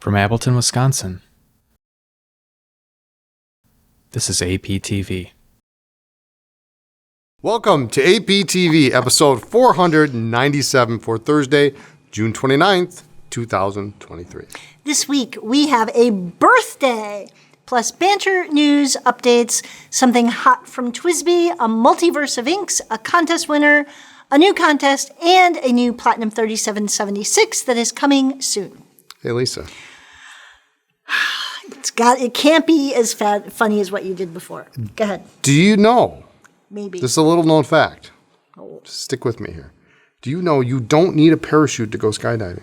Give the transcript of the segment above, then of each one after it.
From Appleton, Wisconsin, this is APTV. Welcome to APTV, episode 497 for Thursday, June 29th, 2023. This week, we have a birthday, plus banter, news, updates, something hot from TSWBI, a multiverse of inks, a contest winner, a new contest, and a new Platinum 3776 that is coming soon. Hey, Lisa. It can't be as funny as what you did before. Go ahead. Do you know? Maybe. This is a little known fact. Just stick with me here. Do you know you don't need a parachute to go skydiving?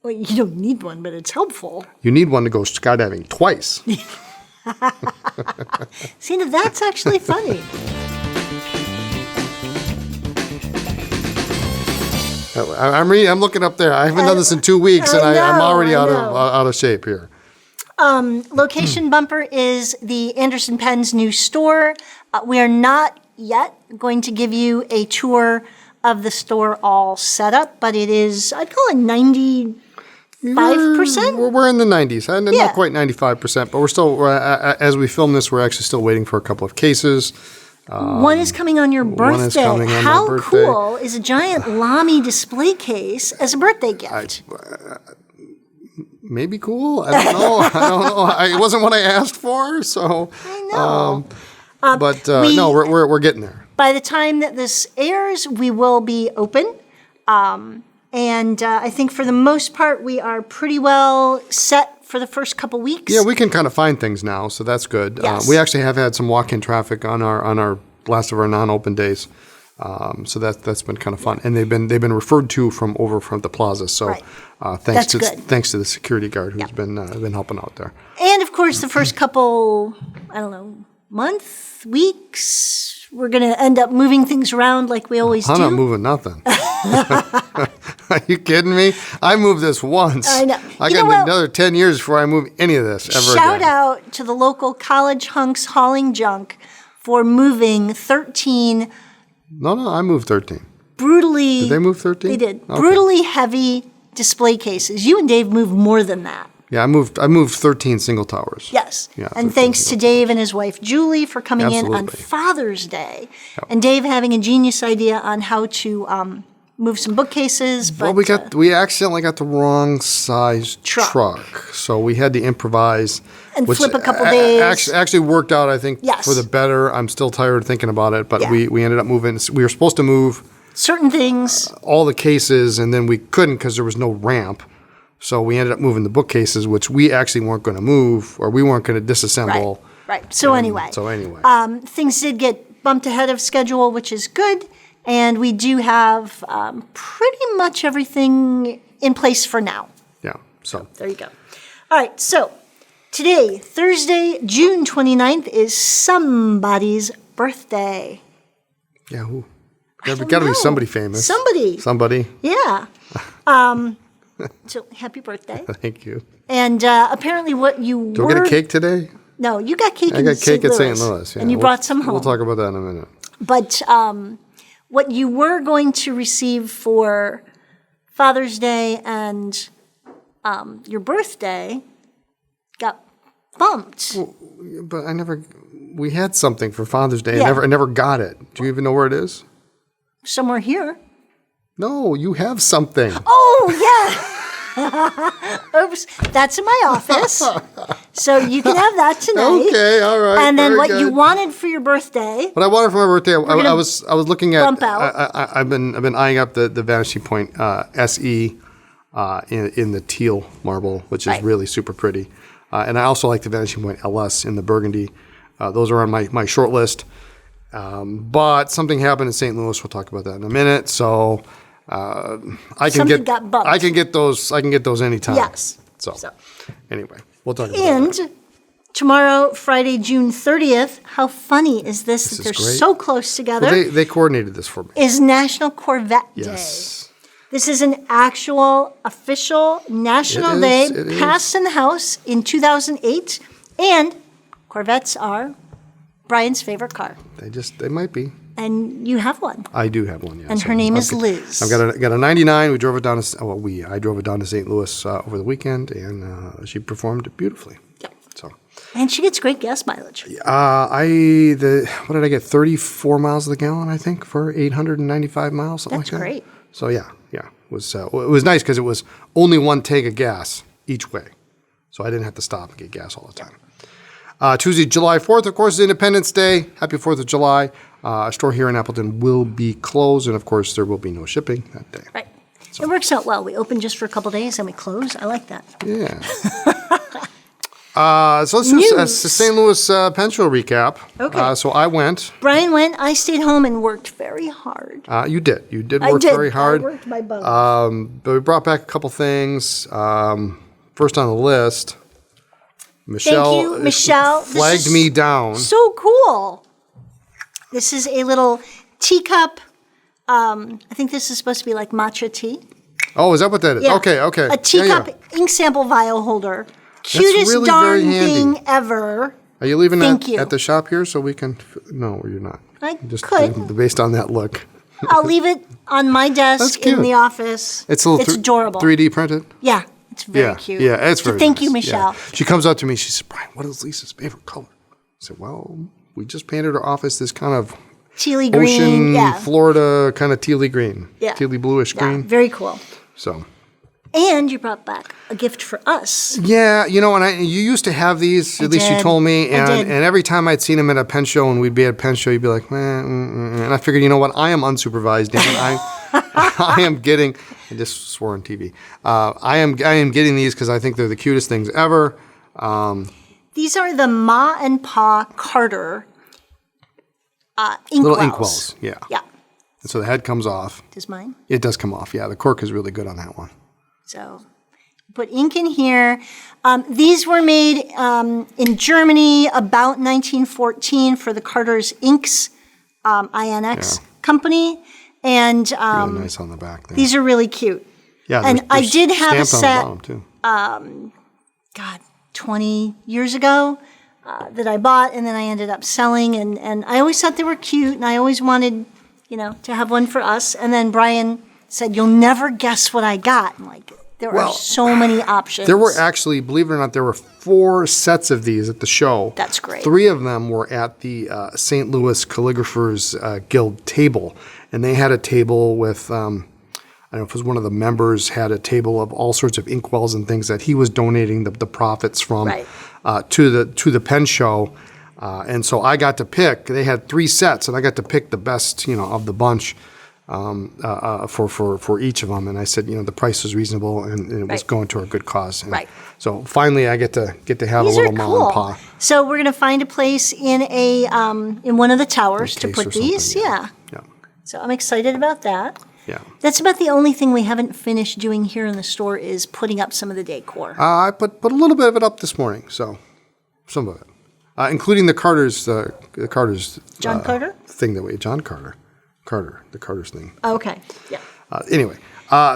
Well, you don't need one, but it's helpful. You need one to go skydiving twice. See, now that's actually funny. I'm looking up there. I haven't done this in 2 weeks, and I'm already out of shape here. Location bumper is the Anderson Penn's new store. We are not yet going to give you a tour of the store all set up, but it is, I'd call it 95%. We're in the 90s. Yeah. Not quite 95%, but we're still, as we film this, we're actually still waiting for a couple of cases. One is coming on your birthday. One is coming on How my birthday. cool is a giant Lamy display case as a birthday gift? Maybe cool. I don't know. It wasn't what I asked for, so. I know. No, we're getting there. By the time that this airs, we will be open. And I think for the most part, we are pretty well set for the first couple weeks. Yeah, we can kind of find things now, so that's good. Yes. We actually have had some walk-in traffic on our last of our non-open days, so that's been kind of fun. And they've been referred to from the plaza. So Right. thanks to the security guard who's been helping out there. And of course, the first couple, weeks, we're going to end up moving things around like we always do. I'm not moving nothing. Are you kidding me? I moved this once. I know. I got another 10 years before I move any of this ever Shout again. out to the local college hunks hauling junk for moving 13 No, I moved 13. brutally... Did they move 13? They did. Okay. Brutally heavy display cases. You and Dave moved more than that. Yeah, I moved 13 single towers. Yes. Yeah, and thanks to Dave and his wife Julie for coming in on Absolutely. Father's Day. Yep. And Dave having a genius idea on how to move some bookcases. But, We accidentally got the wrong size truck. So we had to improvise. And which flip a couple days. Actually worked out, I think, Yes. for the better. I'm still tired thinking about it, but Yeah. we ended up moving. We were supposed to move certain things. all the cases, and then we couldn't because there was no ramp. So we ended up moving the bookcases, which we actually weren't going to move, or we weren't going to disassemble. Right. So anyway. Things did get bumped ahead of schedule, which is good. And we do have pretty much everything in place for now. Yeah, so. There you go. All right. So today, Thursday, June 29th, is somebody's birthday. Yeah, who? I Got don't to be know. somebody famous. Somebody. Yeah. So happy birthday. Thank you. And apparently what you Do I get a cake today? No, you got cake I got cake at St. Louis. Yeah. And you brought some home. We'll talk about that in a minute. But what you were going to receive for Father's Day and your birthday got bumped. But we had something for Father's Day. Yeah. I never got it. Do you even know where it is? Somewhere here. No, you have something. Oh, yeah. Oops, that's in my office. So you can have that tonight. Okay, all right. And then very what good. you wanted for your birthday. What I wanted for my birthday, I was looking at. bump out. I've been eyeing up the Vanishing Point SE in the teal marble, which is Right. really super pretty, and I also like the Vanishing Point LS in the burgundy. Those are on my short list. But something happened in St. Louis. We'll talk about that in a minute. So Something got bumped. I can get those anytime. Yes. So anyway, we'll talk about And that. tomorrow, Friday, June 30th, how funny is this that is they're great. so close together, Well, they coordinated this for me. is National Corvette Yes. Day. This is an actual official national day it passed in the House in 2008. And Corvettes are Brian's favorite car. They might be. And you have one. I do have one, yes. And her name is Liz. I've got a 99. We drove it down to, I drove it down to St. Louis over the weekend, and she performed beautifully. Yep. So. And she gets great gas mileage. What did I get? 34 miles to the gallon, I think, for 895 miles, something That's like that. great. So yeah. It was nice because it was only one tank of gas each way. So I didn't have to stop and get gas all the time. Tuesday, July 4th, of course, is Independence Day. Happy 4th of July. Our store here in Appleton will be closed, and of course, there will be no shipping that day. Right. So. It works out well. We open just for a couple days and we close. I like that. Yeah. So let's do a St. Louis pen show recap. Okay. So I went. Brian went. I stayed home and worked very hard. You did. You did work very hard. I worked my butt. But we brought back a couple things. First on the list, Michelle. Thank you, Michelle. Flagged me down. So cool. This is a little teacup. I think this is supposed to be like matcha tea. Oh, is that what that is? Yeah. Okay. A teacup ink sample vial holder. Cutest really darn very handy. thing ever. Are you leaving Thank that you. at the shop here so we can? No, you're not. I Just could. based on that look. I'll leave it on my desk cute. in the office. It's a little. It's adorable. 3D printed. Yeah, it's very cute. Yeah, it's very. Thank nice. you, Michelle. Yeah. She comes up to me. She said, "Brian, what is Lisa's favorite color?" I said, "Well, we just painted her office this kind of Tealy green. ocean, Florida kind of tealy green. Yeah. Tealy bluish Yeah, green. very cool. So." And you brought back a gift for us. Yeah, and you used to have these, at least you did. told me, I did. and every time I'd seen them at a pen show and we'd be at a pen show, you'd be like, and I figured, you know what, I am unsupervised, damn it. I am getting, I just swore on TV, I am getting these because I think they're the cutest things ever. These are the Ma and Pa Carter ink Little wells. inkwells, yeah. Yeah. And so the head comes off. Does mine? It does come off, yeah. The cork is really good on that one. So put ink in here. These were made in Germany about 1914 for the Carter's Inks INX company. And Really nice on the back there. these are really cute. Yeah, and I there's did have a stamped on set, the bottom, too. 20 years ago that I bought and then I ended up selling. And I always thought they were cute and I always wanted, to have one for us. And then Brian said, "You'll never guess what I got." I'm like, there are so many options. There were actually, believe it or not, there were 4 sets of these at the show. That's great. 3 of them were at the St. Louis Calligraphers Guild table. And they had a table with, I don't know if it was one of the members, had a table of all sorts of inkwells and things that he was donating the profits from to the pen show. And so I got to pick. They had 3 sets, and I got to pick the best, of the bunch for each of them. And I said, the price was reasonable, and it was going to a good cause. And so finally, I get to have These a little are mom cool. and pa. So we're going to find a place in in one of the towers to case put or these. something, Yeah. Yeah. So I'm excited about that. Yeah. That's about the only thing we haven't finished doing here in the store is putting up some of the decor. I put a little bit of it up this morning, so some of it, including the Carter's John Carter? thing that we John Carter, the Carter's thing. Okay. Yeah. Anyway,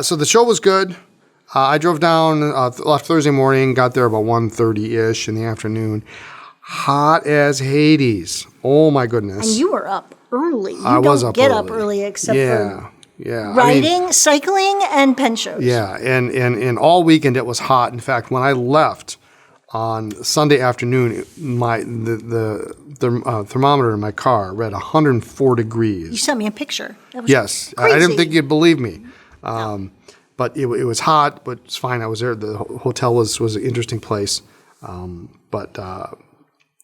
so the show was good. I drove down, left Thursday morning, got there about 1:30-ish in the afternoon. Hot as Hades. Oh my goodness. And you were up early. You I was don't up get early. up early except for Yeah. riding, cycling, and pen shows. Yeah, and all weekend it was hot. In fact, when I left on Sunday afternoon, the thermometer in my car read 104 degrees. You sent me a picture. That was Yes, crazy. I didn't think you'd believe me. But it was hot, but it's fine. I was there. The hotel was an interesting place. But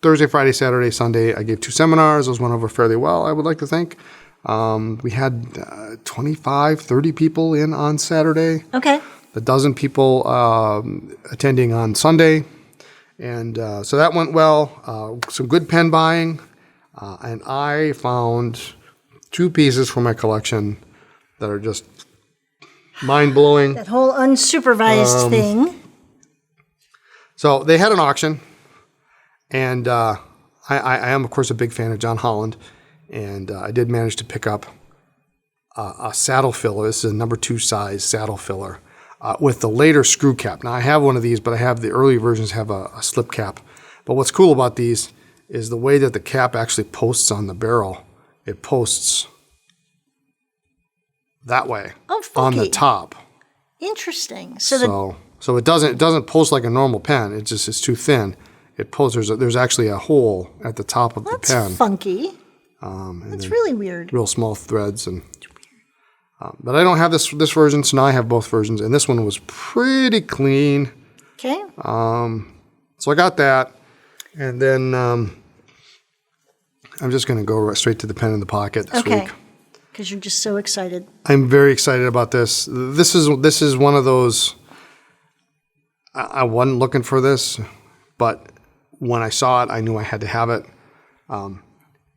Thursday, Friday, Saturday, Sunday, I gave 2 seminars. Those went over fairly well, I would like to think. We had 25, 30 people in on Saturday. Okay. A dozen people attending on Sunday. And so that went well. Some good pen buying. And I found 2 pieces from my collection that are just mind-blowing. That whole unsupervised thing. So they had an auction. And I am, of course, a big fan of John Holland. And I did manage to pick up a saddle filler. This is a number 2 size saddle filler with the later screw cap. Now, I have one of these, but I have the early versions have a slip cap. But what's cool about these is the way that the cap actually posts on the barrel it posts that way Oh, on the funky. top. Interesting. So it doesn't post like a normal pen. It's too thin. It posts. There's actually a hole at the top of the That's pen. funky. And That's then really weird. real small threads and. But I don't have this version, so now I have both versions, and this one was pretty clean. Okay. So I got that, and then I'm just going to go straight to the pen in the pocket this Okay. week. Because you're just so excited. I'm very excited about this. This is one of those. I wasn't looking for this, but when I saw it, I knew I had to have it.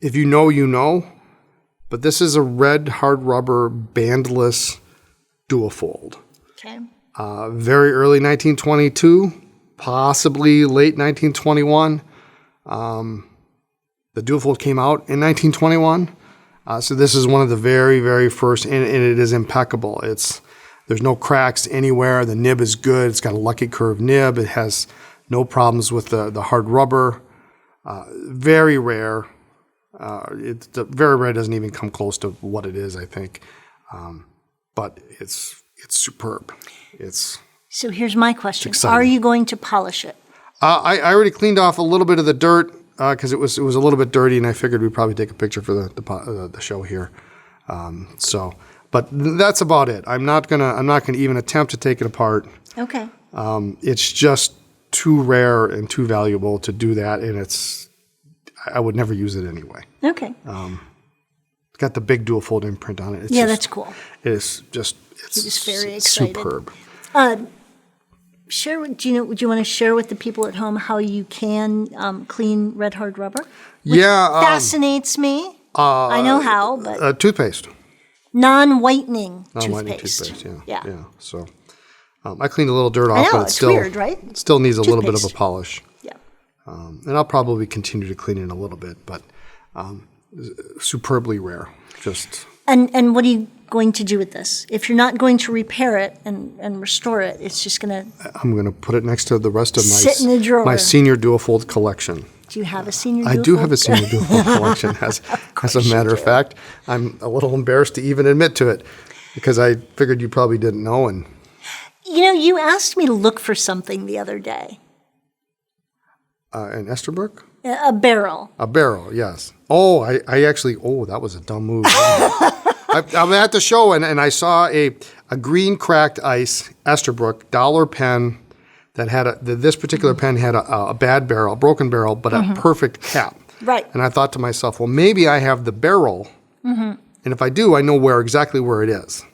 If you know, you know. But this is a red hard rubber bandless dual fold. Okay. Very early 1922, possibly late 1921. The dual fold came out in 1921. So this is one of the very, very first, and it is impeccable. There's no cracks anywhere. The nib is good. It's got a lucky curve nib. It has no problems with the hard rubber. Very rare. Very rare doesn't even come close to what it is, I think. But it's superb. So here's my question. exciting. Are you going to polish it? I already cleaned off a little bit of the dirt because it was a little bit dirty, and I figured we'd probably take a picture for the show here. But that's about it. I'm not gonna even attempt to take it apart. Okay. It's just too rare and too valuable to do that, and I would never use it anyway. Okay. It's got the big dual fold imprint on it. That's cool. It is just very excited. superb. Would you want to share with the people at home how you can clean red hard rubber? Yeah, Fascinates me. I know how, but toothpaste. non-whitening Non-whitening toothpaste. Yeah. So I cleaned a little dirt off, I know, but it's weird, right? It still needs a little bit of a Toothpaste. polish. Yeah. And I'll probably continue to clean it a little bit, but superbly rare. Just And what are you going to do with this? If you're not going to repair it and restore it, it's just going to... I'm going to put it next to the rest of Sit in a drawer. my senior dual fold collection. Do you have a senior I dual do fold? have a senior dual fold collection. As a matter of fact, I'm a little embarrassed to even admit to it because I figured you probably didn't know. And You asked me to look for something the other day. an Esterbrook? A barrel. A barrel, yes. Oh, I actually, that was a dumb move. I'm at the show and I saw a green cracked ice Esterbrook dollar pen that had this particular pen had a bad barrel, a broken barrel, but a perfect cap. Right. And I thought to myself, well, maybe I have the barrel, and if I do, I know exactly where it is.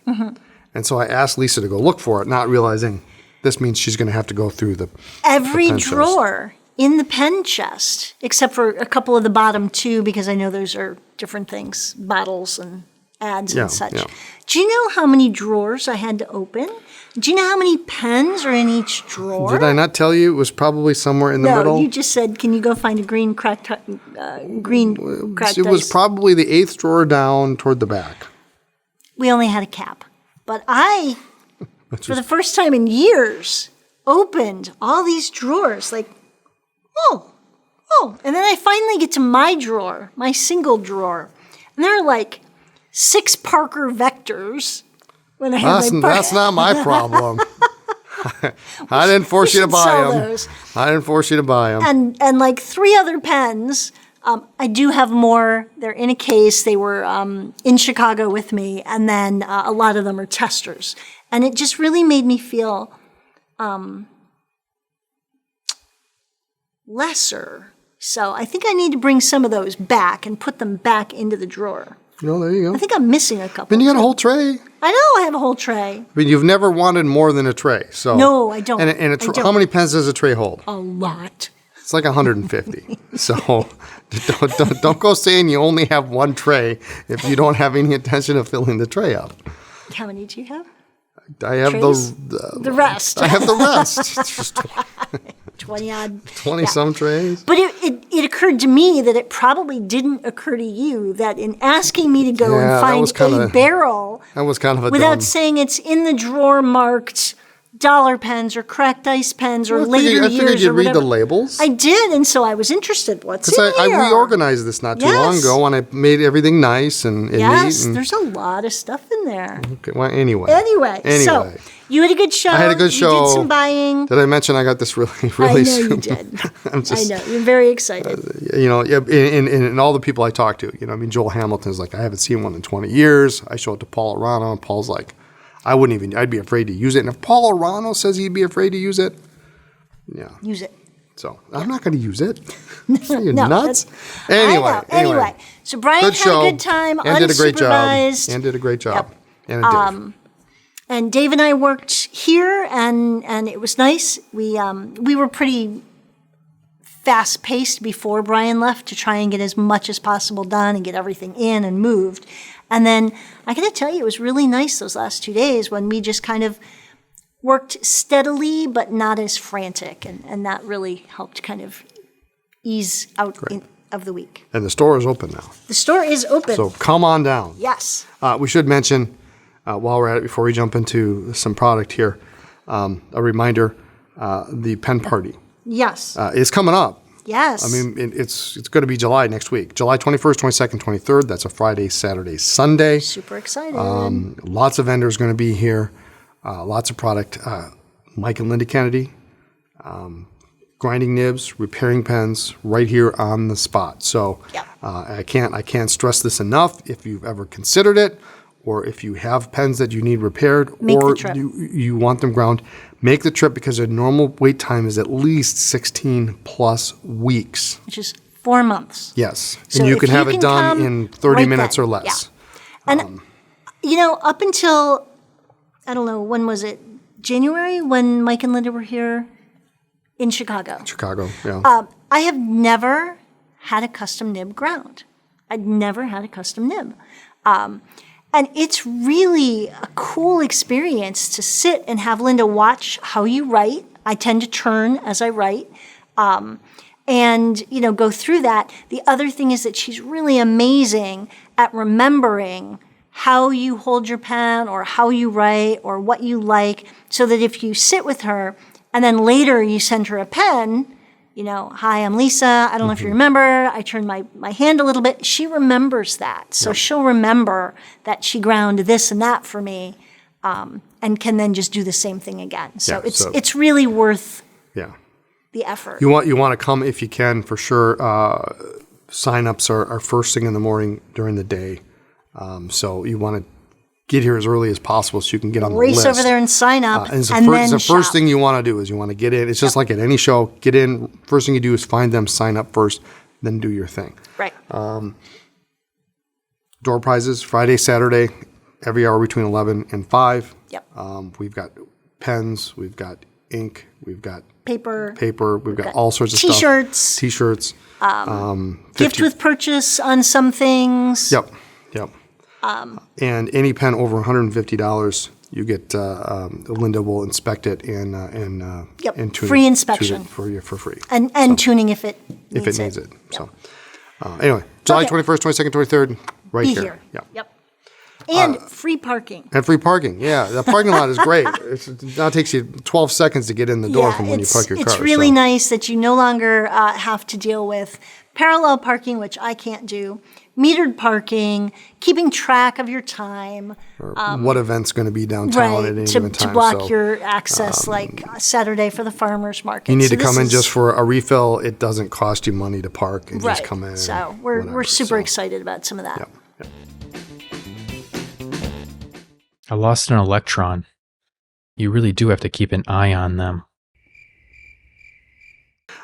And so I asked Lisa to go look for it, not realizing this means she's going to have to go through Every pen chest. drawer in the pen chest, except for a couple of the bottom two, because I know those are different things, bottles and ads Yeah, and such. yeah. Do you know how many drawers I had to open? Do you know how many pens are in each drawer? Did I not tell you it was probably somewhere in the middle? No, you just said, can you go find a green cracked It ice? was probably the 8th drawer down toward the back. We only had a cap. But I, for the first time in years, opened all these drawers like, oh. And then I finally get to my drawer, my single drawer. And there are like 6 Parker Vectors. When I had That's not my problem. I didn't force you to buy sell them. those. I didn't force you to buy them. And like 3 other pens. I do have more. They're in a case. They were in Chicago with me. And then a lot of them are testers. And it just really made me feel lesser. So I think I need to bring some of those back and put them back into the drawer. There you go. I think I'm missing a couple. I mean, you got a whole tray. I know I have a whole tray. I mean, you've never wanted more than a tray. So No, I don't. And I don't. how many pens does a tray hold? A lot. It's like 150. So don't go saying you only have one tray if you don't have any intention of filling the tray up. How many do you have? I have Trays? the The rest. I have the rest. It's just 20-odd. 20 some trays. But it occurred to me that it probably didn't occur to you that in asking me to go Yeah, and that was find kinda- a barrel That was kind of a without dumb. saying it's in the drawer marked dollar pens or cracked ice pens or later I years figured you'd or read whatever. the labels. I did, and so I was interested. What's in Because I here? reorganized this not too long Yes. ago, and I made everything nice and Yes, neat. And, there's a lot of stuff in there. okay, well, anyway. So you had a good show. I had a good show. You did some buying. Did I mention I got this really I know you soon? did. I'm just, I know. You're very excited. and all the people I talk to, Joel Hamilton's like, I haven't seen one in 20 years. I show it to Paul Arano, and Paul's like, I'd be afraid to use it. And if Paul Arano says he'd be afraid to use it, yeah. Use it. So I'm not going to use it. Are you No, nuts? Anyway. So Brian good show, had a good time, and did a great job. unsupervised. And did a great job. Yep. And Dave. And Dave and I worked here, and it was nice. We were pretty fast-paced before Brian left to try and get as much as possible done and get everything in and moved. And then I got to tell you, it was really nice those last 2 days when we just kind of worked steadily but not as frantic, and that really helped kind of ease out of the week. And the store is open now. The store is open. So come on down. Yes. We should mention, while we're at it, before we jump into some product here, a reminder, the pen party Yes. is coming up. Yes. I mean, it's going to be July next week. July 21st, 22nd, 23rd. That's a Friday, Saturday, Sunday. Super excited. Lots of vendors going to be here. Lots of product. Mike and Linda Kennedy, grinding nibs, repairing pens, right here on the spot. So Yep. I can't stress this enough. If you've ever considered it, or if you have pens that you need repaired, Make the or trip. you want them ground, make the trip, because the normal wait time is at least 16 plus weeks. Which is 4 months. Yes. So And you if can have you it can done come in 30 right minutes then. or less. Yeah. And, up until, I don't know, when was it? January, when Mike and Linda were here in Chicago. Chicago, yeah. I have never had a custom nib ground. I'd never had a custom nib. And it's really a cool experience to sit and have Linda watch how you write. I tend to turn as I write. And go through that. The other thing is that she's really amazing at remembering how you hold your pen or how you write or what you like, so that if you sit with her and then later you send her a pen, hi, I'm Lisa. I don't know if you remember. I turned my hand a little bit. She remembers that. So she'll remember that she ground this and that for me, and can then just do the same thing again. So it's really worth the effort. You want to come if you can, for sure. Sign-ups are first thing in the morning during the day. So you want to get here as early as possible so you can get on the list. Race over there and sign up, and then the shop. first thing you want to do is you want to get in. It's just like at any show. Get in. First thing you do is find them, sign up first, then do your thing. Right. Door prizes, Friday, Saturday, every hour between 11 and 5. Yep. We've got pens. We've got ink. We've got Paper. We've got all sorts of T-shirts. stuff. T-shirts. Gift with purchase on some things. Yep. And any pen over $150, you get Linda will inspect it and tune free it, inspection tune it for you for free. And tuning if it needs needs it. Yep. So anyway, July Okay. 21st, 22nd, 23rd, right Be here. here. Yeah. Yep. And free parking. And free parking. Yeah, the parking lot is great. It now takes you 12 seconds to get in the door from when you park your car. It's really nice that you no longer have to deal with parallel parking, which I can't do, metered parking, keeping track of your time. Or what event's going to be downtown at any given time. To block your access, like Saturday for the farmers market. You need to come in just for a refill. It doesn't cost you money to park and just come in. So we're super excited about some of that. Yep. I lost an electron. You really do have to keep an eye on them.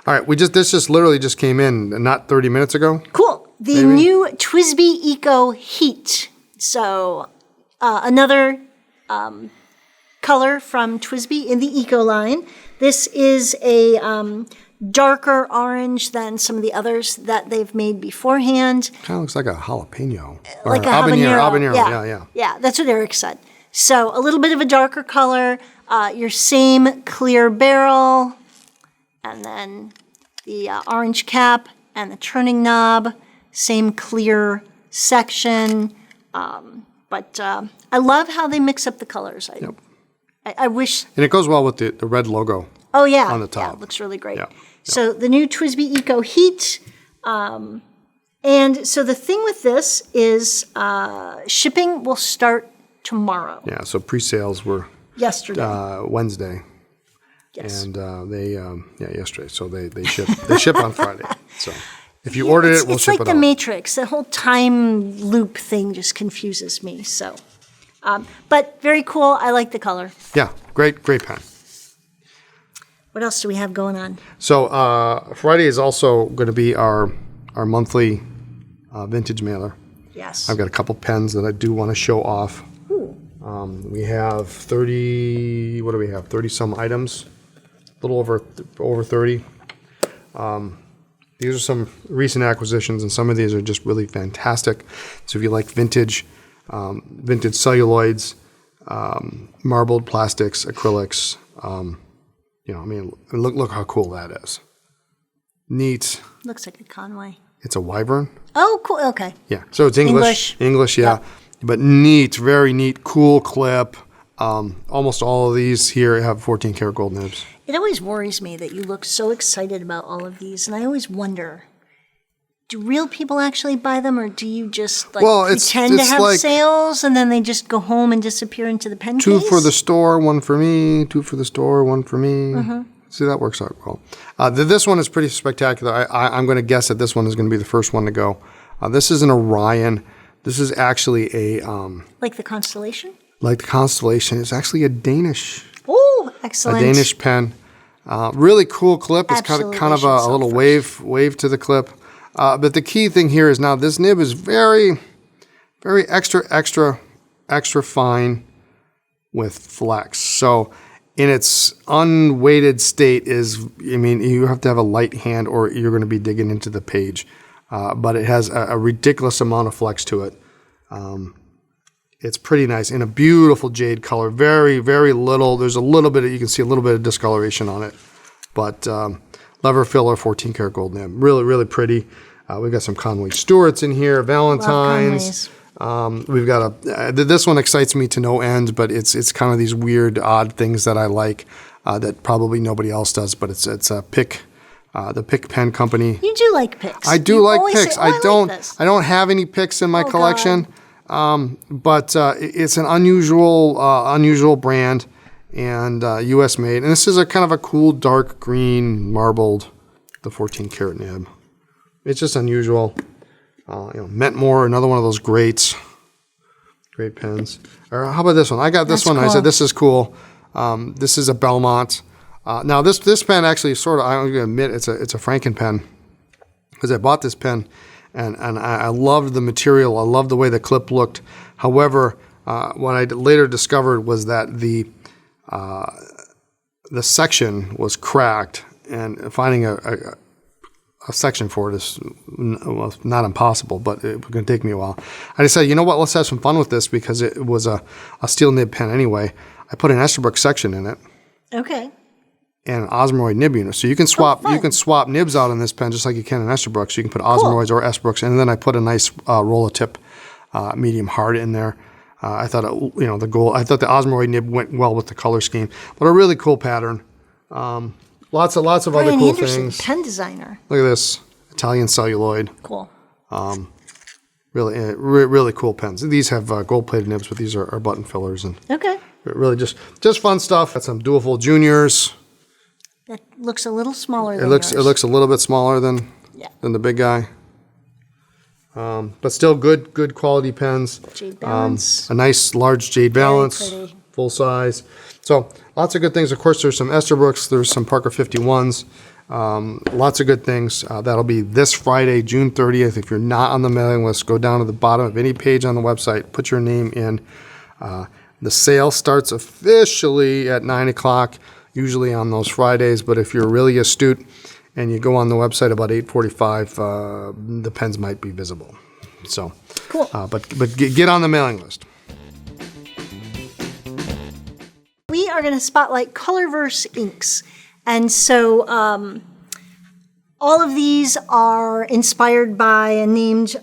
All right, this just literally just came in not 30 minutes ago. Cool. The new TSWBI Eco Heat. So another color from TSWBI in the Eco line. This is a darker orange than some of the others that they've made beforehand. Kind of looks like a jalapeno. Like a habanero. Yeah. Yeah, that's what Eric said. So a little bit of a darker color, your same clear barrel, and then the orange cap and the turning knob, same clear section. But I love how they mix up the colors. I wish. And it goes well with the red logo. Oh, yeah. On the top. Yeah, it looks really great. Yeah. So the new TSWBI Eco Heat. And so the thing with this is shipping will start tomorrow. Yeah, so pre-sales were Yesterday. Wednesday. Yes. And yesterday. So they ship on Friday. So if you ordered it, we'll it's ship like it the out. Matrix. The whole time loop thing just confuses me. So, but very cool. I like the color. Yeah, great pen. What else do we have going on? So Friday is also going to be our monthly vintage mailer. Yes. I've got a couple pens that I do want to show off. Ooh. We have 30. What do we have? 30 some items. A little over 30. These are some recent acquisitions, and some of these are just really fantastic. So if you like vintage celluloids, marbled plastics, acrylics, look how cool that is. Neat. Looks like a Conway. It's a Wyvern. Oh, cool. Okay. Yeah. So it's English. English, yeah. Yep. But neat, very neat, cool clip. Almost all of these here have 14 karat gold nibs. It always worries me that you look so excited about all of these, and I always wonder, do real people actually buy them, or do you just pretend to have like sales and then they just go home and disappear into the pen two case? for the store, one for me. Two for the store, one for me. Mm-hmm. See, that works out well. This one is pretty spectacular. I'm going to guess that this one is going to be the first one to go. This is an Orion. This is actually a like the Constellation. Like the Constellation. It's actually a Danish. Oh, excellent! A Danish pen. Really cool clip. It's kind of a little wave to the clip. But the key thing here is now this nib is very, very extra fine with flex. So in its unweighted state you have to have a light hand or you're going to be digging into the page. But it has a ridiculous amount of flex to it. It's pretty nice in a beautiful jade color. Very, very little. There's a little bit, you can see a little bit of discoloration on it. But lever filler, 14 karat gold nib. Really, really pretty. We've got some Conway Stewarts in here, Valentines. We've got this one excites me to no end, but it's kind of these weird, odd things that I like that probably nobody else does. But it's a Pick, the Pick Pen Company. You do like picks. I do like picks. Say, I don't have any picks in my collection, but it's an unusual brand and U.S. made. And this is a kind of a cool dark green marbled, the 14 karat nib. It's just unusual. Mentmore, another one of those great pens. Or how about this one? I got this one. Cool. I said, this is cool. This is a Belmont. Now, this pen actually sort of, I'm going to admit, it's a Franken pen. Because I bought this pen, and I loved the material. I loved the way the clip looked. However, what I later discovered was that the section was cracked, and finding a section for it is not impossible, but it was going to take me a while. I decided, you know what, let's have some fun with this because it was a steel nib pen anyway. I put an Esterbrook section in it. Okay. And an Osmoroid nib unit. So you can swap nibs out on this pen just like you can in Esterbrook. So you can put Osmoroids or Esterbrook's, and then I put a nice roller tip medium hard in there. I thought the Osmoroid nib went well with the color scheme, but a really cool pattern. Lots of other cool things. Pen designer. Look at this Italian celluloid. Cool. Really cool pens. These have gold-plated nibs, but these are button fillers and really just fun stuff. Got some dual fold juniors. That looks a little smaller. It looks a little bit smaller than the big guy. But still good quality pens. Jade balance. A nice large jade balance, full size. So lots of good things. Of course, there's some Esterbrook's. There's some Parker 51s. Lots of good things. That'll be this Friday, June 30th. If you're not on the mailing list, go down to the bottom of any page on the website. Put your name in. The sale starts officially at 9 o'clock, usually on those Fridays. But if you're really astute and you go on the website about 8:45, the pens might be visible. So, cool. But get on the mailing list. We are going to spotlight Colorverse Inks. And so all of these are inspired by and named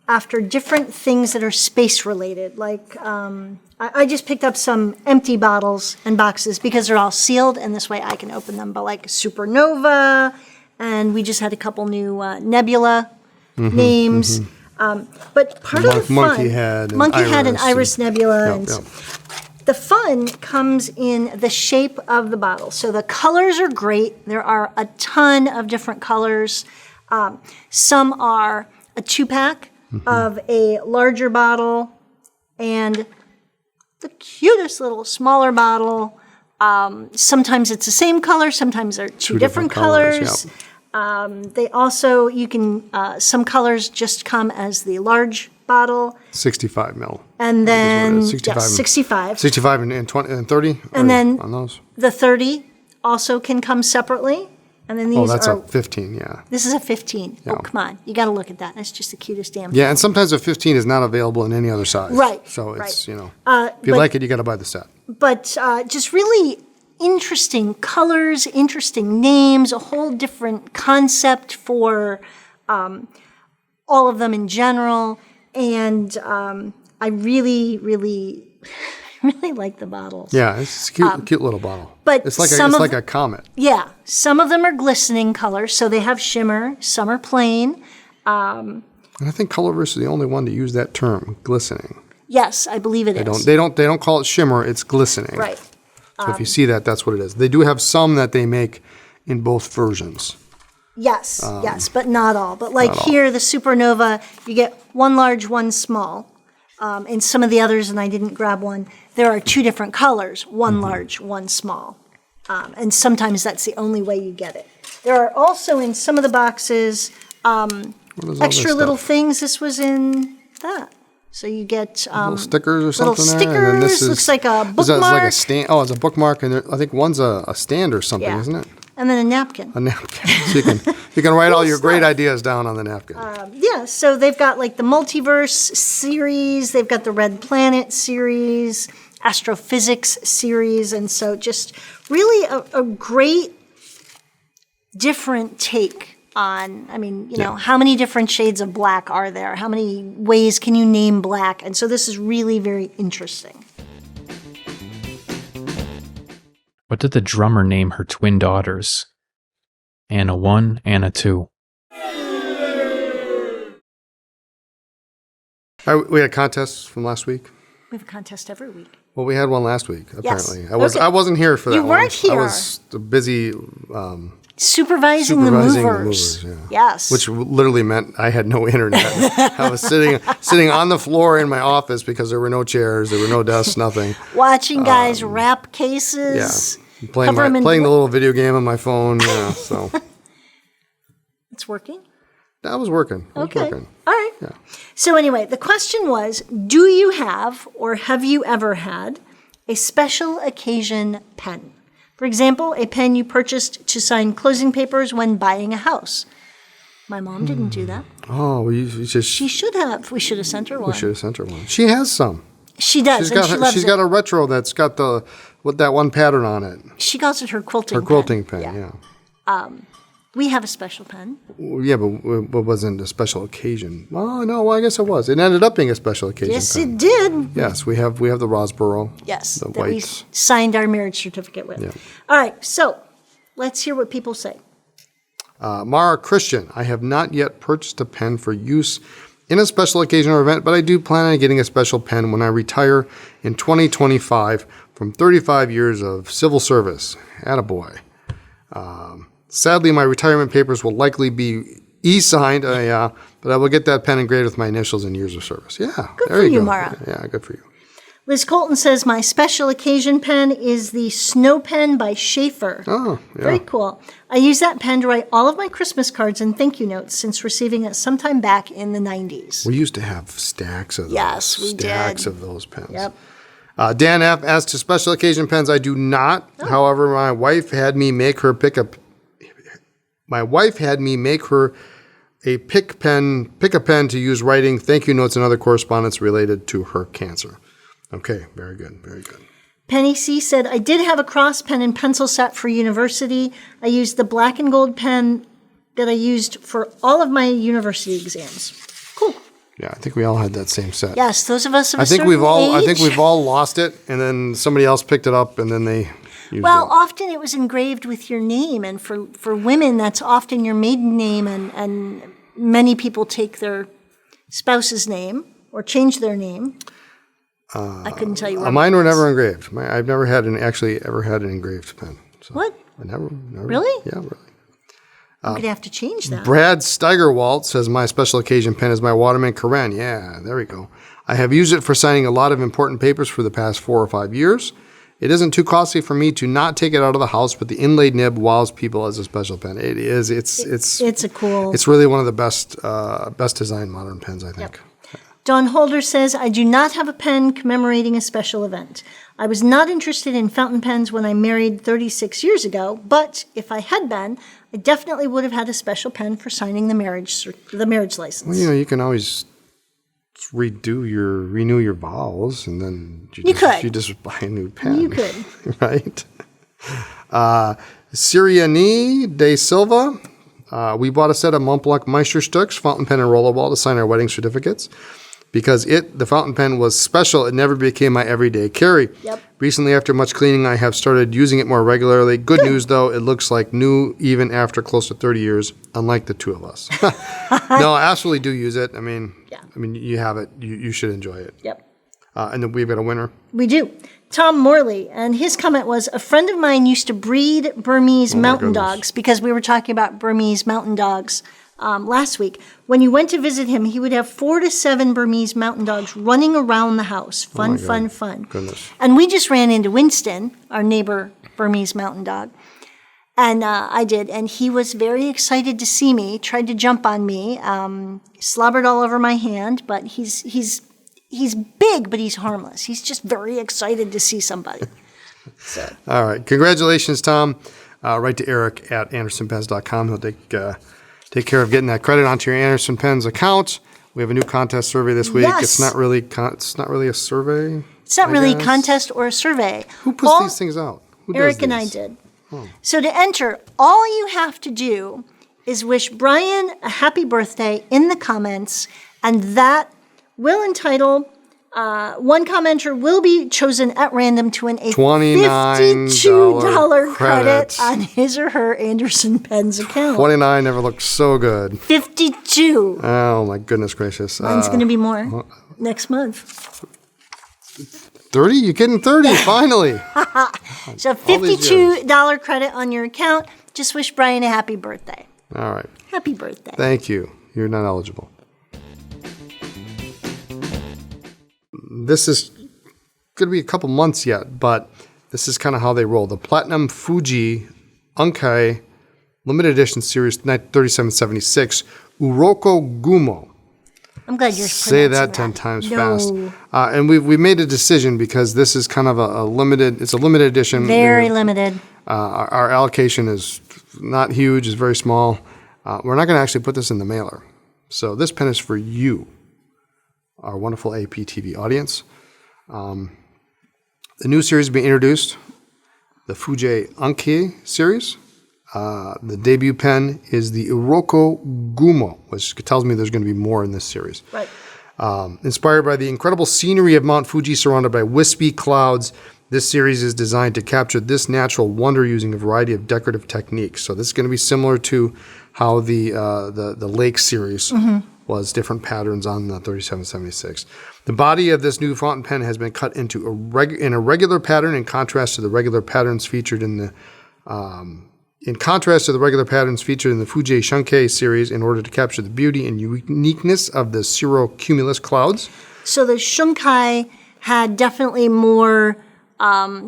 after different things that are space related, like I just picked up some empty bottles and boxes because they're all sealed, and this way I can open them. But like Supernova, and we just had a couple new Nebula names. But part of the fun, Monkey Head and Iris Nebula. And the fun comes in the shape of the bottle. So the colors are great. There are a ton of different colors. Some are a 2-pack of a larger bottle and the cutest little smaller bottle. Sometimes it's the same color. Sometimes they're two different colors. They also, you can, some colors just come as the large bottle. 65 mil. And then 65. 65. 65 and 20 and 30? And then on those? The 30 also can come separately. And then these that's are... a 15, yeah. This is a 15. Yeah. Oh, come on. You got to look at that. That's just the cutest damn thing. Yeah, and sometimes a 15 is not available in any other size. Right. So it's, right. If you like it, you got to buy the set. But just really interesting colors, interesting names, a whole different concept for all of them in general. And I really, really, really like the bottles. Yeah, it's a cute little bottle. But it's like a comet. Yeah, some of them are glistening colors, so they have shimmer. Some are plain. And I think Colorverse is the only one to use that term, glistening. Yes, I believe it is. They don't call it shimmer. It's glistening. Right. So if you see that, that's what it is. They do have some that they make in both versions. Yes, yes, but not all. But like here, the Supernova, you get one large, one small. And some of the others, and I didn't grab one, there are two different colors, one large, one small. And sometimes that's the only way you get it. There are also in some of the boxes extra little things. This was in that. So you get little stickers or something. Little stickers. And then this looks like a bookmark. It's like a stand. Oh, it's a bookmark, and I think one's a stand or something, isn't it? And then a napkin. A napkin. So you can write all your great ideas down on the napkin. Yeah. So they've got like the Multiverse series. They've got the Red Planet series, Astrophysics series, and so just really a great different take on, I mean, you know, how many different shades of black are there? How many ways can you name black? And so this is really very interesting. What did the drummer name her twin daughters? Anna 1, Anna 2. We had contests from last week. We have a contest every week. Well, we had one last week, apparently. Yes. I wasn't here for that one. You weren't here. I was busy supervising the movers. Yeah. Yes. Which literally meant I had no internet. I was sitting on the floor in my office because there were no chairs, there were no desks, nothing. Watching guys wrap cases. Yeah. Playing the little video game on my phone. Yeah, so. It's working? That was working. Okay. Working. All right. Yeah. So anyway, the question was, do you have or have you ever had a special occasion pen? For example, a pen you purchased to sign closing papers when buying a house. My mom didn't do that. Oh, she should have. We should have sent her one. We should have sent her one. She has some. She does, She's got a retro that's got that one pattern on it. She calls it her quilting pen. Her quilting pen, yeah. We have a special pen. Yeah, but it wasn't a special occasion. Oh, no, well, I guess it was. It ended up being a special occasion Yes, pen. it did. Yes, we have the Rosboro. Yes, the that whites. we signed our marriage certificate with. Yeah. All right, so let's hear what people say. Mara Christian, I have not yet purchased a pen for use in a special occasion or event, but I do plan on getting a special pen when I retire in 2025 from 35 years of civil service. Attaboy. Sadly, my retirement papers will likely be e-signed, but I will get that pen engraved with my initials and years of service. Yeah, Good there for you you, go. Mara. Yeah, good for you. Liz Colton says, my special occasion pen is the Snow Pen by Schaefer. Oh, yeah. Very cool. I use that pen to write all of my Christmas cards and thank you notes since receiving it sometime back in the 90s. We used to have stacks of those. Yes, we did. Stacks of those pens. Yep. Dan F. As to special occasion pens, I do not. Oh. However, my wife had me make her a pick a pen to use writing thank you notes and other correspondence related to her cancer. Okay, very good, very good. Penny C. said, I did have a cross pen and pencil set for university. I used the black and gold pen that I used for all of my university exams. Cool. Yeah, I think we all had that same set. Yes, those of us of I a think certain we've all. age. I think we've all lost it, and then somebody else picked it up, and then they used Well, it. often it was engraved with your name, and for women, that's often your maiden name, and many people take their spouse's name or change their name. I couldn't tell you where Mine were was. never engraved. I've never had ever had an engraved pen. So What? I never. Really? Yeah, really. I'm going to have to change that. Brad Steigerwalt says, my special occasion pen is my Waterman Karen. Yeah, there we go. I have used it for signing a lot of important papers for the past 4 or 5 years. It isn't too costly for me to not take it out of the house, but the inlaid nib wows people as a special pen. It is. It's a cool. It's really one of the best designed modern pens, I think. Yep. Don Holder says, I do not have a pen commemorating a special event. I was not interested in fountain pens when I married 36 years ago, but if I had been, I definitely would have had a special pen for signing the marriage license. Well, you can always renew your vows, and then you just buy a new pen. You could. Right? Siriani de Silva. We bought a set of Montblanc Meisterstücks, fountain pen and rollerball to sign our wedding certificates. Because the fountain pen was special, it never became my everyday carry. Yep. Recently, after much cleaning, I have started using it more regularly. Good news, though, it looks like new even after close to 30 years, unlike the two of us. No, I absolutely do use it. I mean, you have it. You should enjoy it. Yep. And then we've got a winner. We do. Tom Morley, and his comment was, a friend of mine used to breed Burmese mountain dogs, because we were talking about Burmese mountain dogs last week. When you went to visit him, he would have 4 to 7 Burmese mountain dogs running around the house. Fun. Goodness. And we just ran into Winston, our neighbor Burmese mountain dog. And I did. And he was very excited to see me, tried to jump on me, slobbered all over my hand. But he's big, but he's harmless. He's just very excited to see somebody. So. All right. Congratulations, Tom. Write to Eric at AndersonPens.com. He'll take care of getting that credit onto your Anderson Pens account. We have a new contest survey this week. Yes. It's not really a survey. It's not really a contest or a survey. Who puts these things out? Who does Eric and I these? did. So to enter, all you have to do is wish Brian a happy birthday in the comments, and that will entitle, one commenter will be chosen at random to win a $52 credit on his or her Anderson Pens account. 29 never looked so good. 52. Oh, my goodness gracious. Mine's going to be more next month. 30? You're getting 30, finally. So $52 credit on your account. Just wish Brian a happy birthday. All right. Happy birthday. Thank you. You're not eligible. This is going to be a couple months yet, but this is kind of how they roll. The Platinum Fuji Unkei Limited Edition Series 3776 Uroko-Gumo. I'm glad you're Say that pronouncing 10 times No. fast. And we made a decision because this is kind of a limited edition. Very limited. Our allocation is not huge, it's very small. We're not going to actually put this in the mailer. So this pen is for you, our wonderful APTV audience. The new series being introduced, the Fuji Unkei series. The debut pen is the Uroko-Gumo, which tells me there's going to be more in this series. Right. Inspired by the incredible scenery of Mount Fuji surrounded by wispy clouds, this series is designed to capture this natural wonder using a variety of decorative techniques. So this is going to be similar to how the Lake series was, different patterns on the 3776. The body of this new fountain pen has been cut into a regular pattern in contrast to the regular patterns featured in the Fuji Unkei series in order to capture the beauty and uniqueness of the cirrocumulus clouds. So the Unkei had definitely more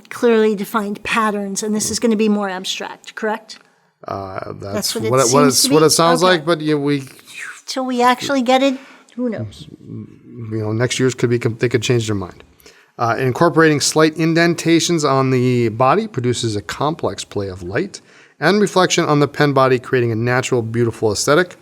clearly defined patterns, and this is going to be more abstract, correct? That's what it what seems to be? it sounds Okay. like, but Till we actually get it, who knows? Next year's they could change their mind. Incorporating slight indentations on the body produces a complex play of light and reflection on the pen body, creating a natural, beautiful aesthetic.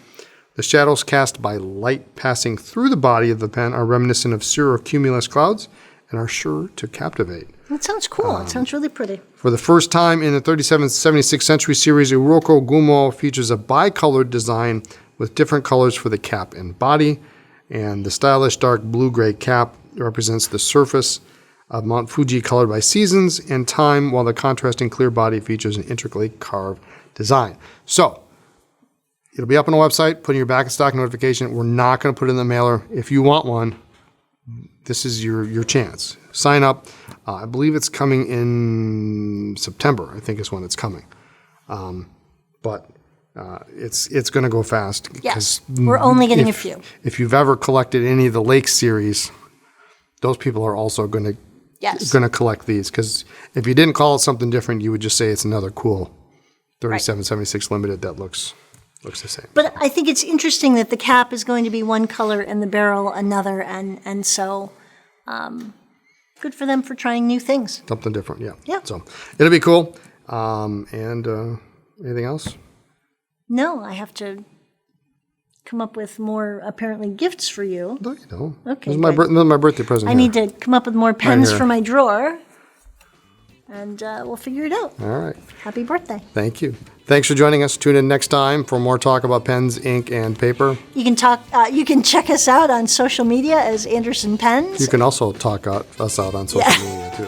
The shadows cast by light passing through the body of the pen are reminiscent of cirrocumulus clouds and are sure to captivate. That sounds cool. It sounds really pretty. For the first time in the 3776 Century series, Uroko-Gumo features a bicolored design with different colors for the cap and body. And the stylish dark blue-gray cap represents the surface of Mount Fuji colored by seasons and time, while the contrasting clear body features an intricately carved design. So, it'll be up on the website, put in your back in stock notification. We're not going to put it in the mailer. If you want one, this is your chance. Sign up. I believe it's coming in September, I think is when it's coming. But it's going to go fast. Yes, we're only getting a few. If you've ever collected any of the Lake series, those people are also going to collect these. Because if you didn't call it something different, you would just say it's another cool 3776 Limited that looks the same. But I think it's interesting that the cap is going to be one color and the barrel another, and so good for them for trying new things. Something different, yeah. Yeah. So it'll be cool. And anything else? No, I have to come up with more, apparently, gifts for you. No, you don't. Okay. This is my birthday present. I need to come up with more pens for my drawer, and we'll figure it out. All right. Happy birthday. Thank you. Thanks for joining us. Tune in next time for more talk about pens, ink, and paper. You can you can check us out on social media as Anderson Pens. You can also talk us out on social media, too.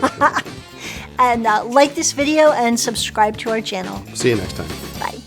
And like this video and subscribe to our channel. See you next time. Bye.